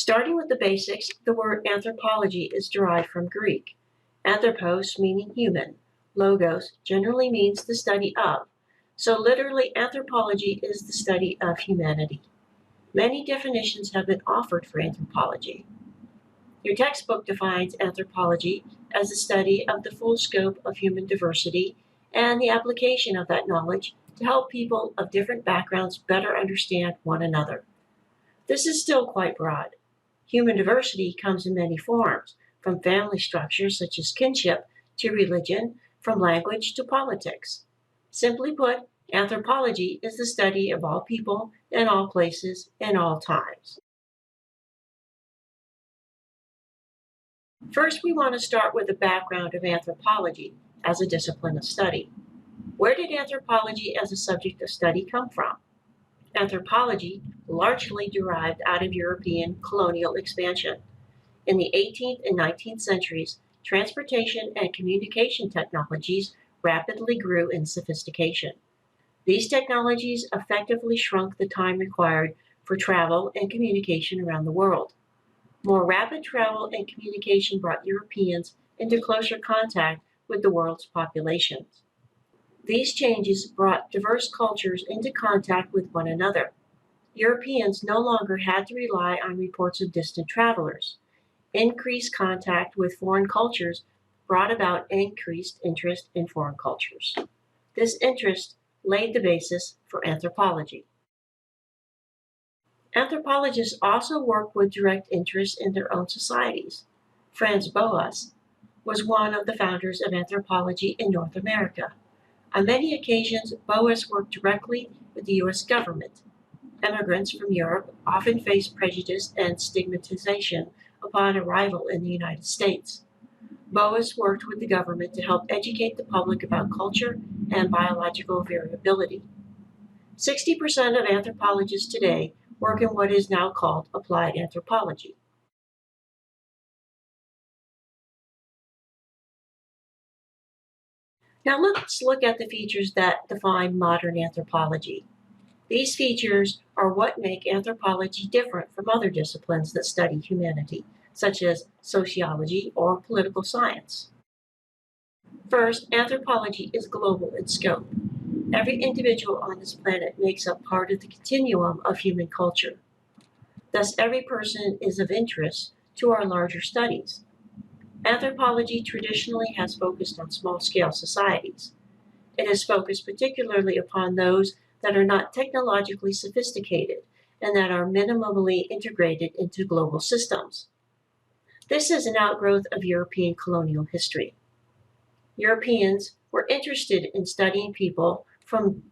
Starting with the basics, the word anthropology is derived from Greek. Anthropos meaning human. Logos generally means the study of. So literally, anthropology is the study of humanity. Many definitions have been offered for anthropology. Your textbook defines anthropology as the study of the full scope of human diversity and the application of that knowledge to help people of different backgrounds better understand one another. This is still quite broad. Human diversity comes in many forms, from family structures such as kinship to religion, from language to politics. Simply put, anthropology is the study of all people in all places in all times. First, we want to start with the background of anthropology as a discipline of study. Where did anthropology as a subject of study come from? Anthropology largely derived out of European colonial expansion. In the 18th and 19th centuries, transportation and communication technologies rapidly grew in sophistication. These technologies effectively shrunk the time required for travel and communication around the world. More rapid travel and communication brought Europeans into closer contact with the world's populations. These changes brought diverse cultures into contact with one another. Europeans no longer had to rely on reports of distant travelers. Increased contact with foreign cultures brought about increased interest in foreign cultures. This interest laid the basis for anthropology. Anthropologists also work with direct interest in their own societies. Franz Boas was one of the founders of anthropology in North America. On many occasions, Boas worked directly with the U.S. government. Immigrants from Europe often face prejudice and stigmatization upon arrival in the United States. Boas worked with the government to help educate the public about culture and biological variability. 60% of anthropologists today work in what is now called applied anthropology. Now let's look at the features that define modern anthropology. These features are what make anthropology different from other disciplines that study humanity, such as sociology or political science. First, anthropology is global in scope. Every individual on this planet makes up part of the continuum of human culture. Thus, every person is of interest to our larger studies. Anthropology traditionally has focused on small-scale societies. It has focused particularly upon those that are not technologically sophisticated and that are minimally integrated into global systems. This is an outgrowth of European colonial history. Europeans were interested in studying people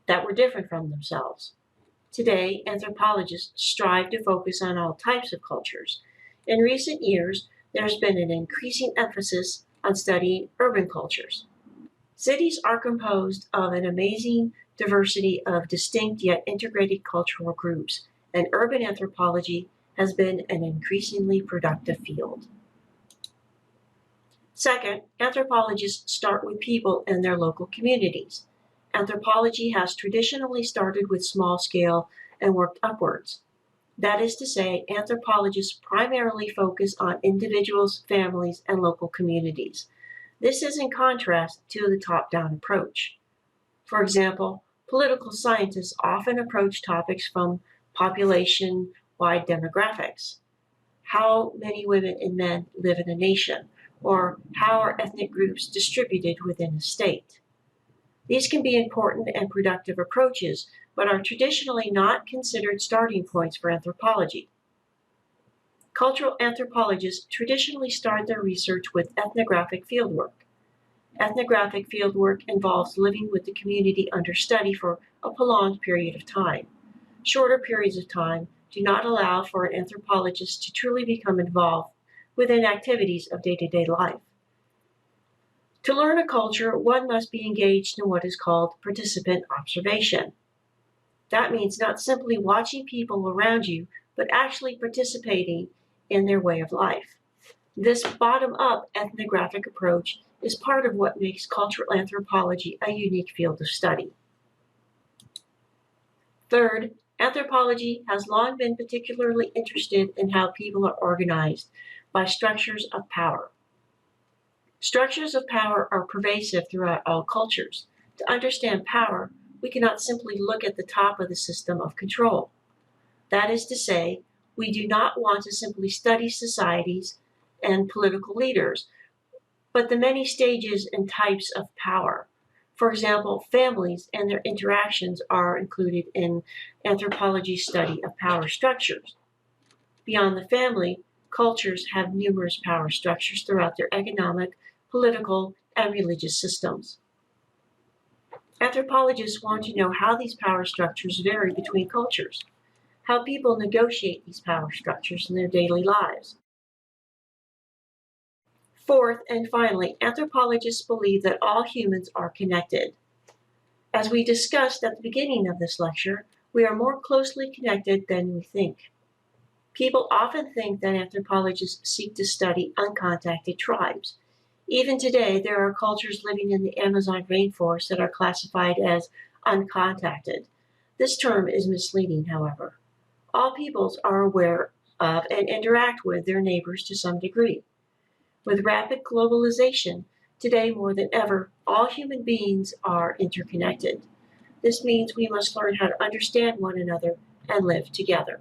that were different from themselves. Today, anthropologists strive to focus on all types of cultures. In recent years, there's been an increasing emphasis on studying urban cultures. Cities are composed of an amazing diversity of distinct yet integrated cultural groups, and urban anthropology has been an increasingly productive field. Second, anthropologists start with people in their local communities. Anthropology has traditionally started with small scale and worked upwards. That is to say, anthropologists primarily focus on individuals, families, and local communities. This is in contrast to the top-down approach. For example, political scientists often approach topics from population-wide demographics. How many women and men live in a nation? Or how are ethnic groups distributed within a state? These can be important and productive approaches, but are traditionally not considered starting points for anthropology. Cultural anthropologists traditionally start their research with ethnographic fieldwork. Ethnographic fieldwork involves living with the community under study for a prolonged period of time. Shorter periods of time do not allow for an anthropologist to truly become involved within activities of day-to-day life. To learn a culture, one must be engaged in what is called participant observation. That means not simply watching people around you, but actually participating in their way of life. This bottom-up ethnographic approach is part of what makes cultural anthropology a unique field of study. Third, Anthropology has long been particularly interested in how people are organized by structures of power. Structures of power are pervasive throughout all cultures. To understand power, we cannot simply look at the top of the system of control. That is to say, we do not want to simply study societies and political leaders, but the many stages and types of power. For example, families and their interactions are included in anthropology's study of power structures. Beyond the family, cultures have numerous power structures throughout their economic, political, and religious systems. Anthropologists want to know how these power structures vary between cultures, how people negotiate these power structures in their daily lives. Fourth, and finally, anthropologists believe that all humans are connected. As we discussed at the beginning of this lecture, we are more closely connected than we think. People often think that anthropologists seek to study uncontacted tribes. Even today, there are cultures living in the Amazon rainforest that are classified as uncontacted. This term is misleading, however. All peoples are aware of and interact with their neighbors to some degree. With rapid globalization, today more than ever, all human beings are interconnected. This means we must learn how to understand one another and live together.